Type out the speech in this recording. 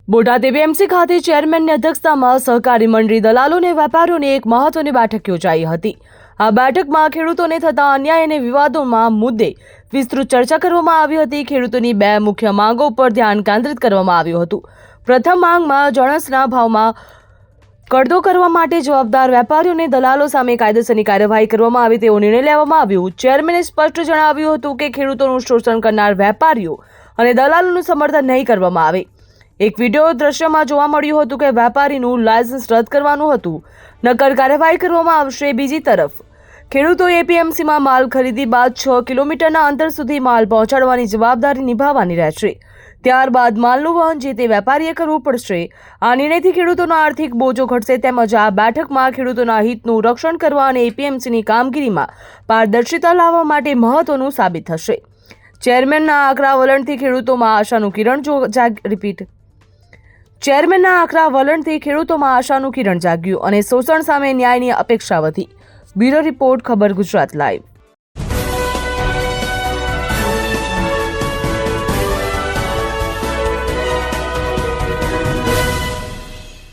Botad APMC ખાતે ચેરમેનની અધ્યક્ષતામાં સહકારી મંડળી દલાલો અને વેપારીઓની એક મહત્વની બેઠક યોજાઈ હતી। આ બેઠકમાં ખેડૂતોને થતા અન્યાય અને વિવાદોમાં મુદ્દે વિસ્તૃત ચર્ચા કરવામાં આવી હતી। ખેડૂતોની બે મુખ્ય માંગો ઉપર ધ્યાન કેન્દ્રિત કરવામાં આવ્યું હતું। પ્રથમ માંગમાં જણસના ભાવમાં કડદો કરવા માટે જવાબદાર વેપારીઓ અને દલાલો સામે કાયદેસરની કાર્યવાહી કરવામાં આવે તેવો નિર્ણય લેવામાં આવ્યો। ચેરમેને સ્પષ્ટ જણાવ્યું હતું કે ખેડૂતોનું શોષણ કરનાર વેપારીઓ અને દલાલોનું સમર્થન નહીં કરવામાં આવે। એક વિડીયો દ્રશ્યમાં જોવા મળ્યું હતું કે વેપારીનું લાયસન્સ રદ કરવાનું હતું, નક્કર કાર્યવાહી કરવામાં આવશે। બીજી તરફ ખેડૂતોએ એપીએમસીમાં માલ ખરીદી બાદ 6 કિલોમીટરના અંતર સુધી માલ પહોંચાડવાની જવાબદારી નિભાવવાની રહેશે। ત્યારબાદ માલનું વહન જે તે વેપારીએ કરવું પડશે। આ નિર્ણયથી ખેડૂતોનો આર્થિક બોજો ઘટશે તેમજ આ બેઠકમાં ખેડૂતોના હિતનું રક્ષણ કરવા અને એપીએમસીની કામગીરીમાં પારદર્શિતા લાવવા માટે મહત્વનું સાબિત થશે। ચેરમેનના આકરા વલણથી ખેડૂતોમાં આશાનું કિરણ જાગ્યું અને શોષણ સામે ન્યાયની અપેક્ષા વધી। બ્યુરો રિપોર્ટ, ખબર ગુજરાત લાઈવ।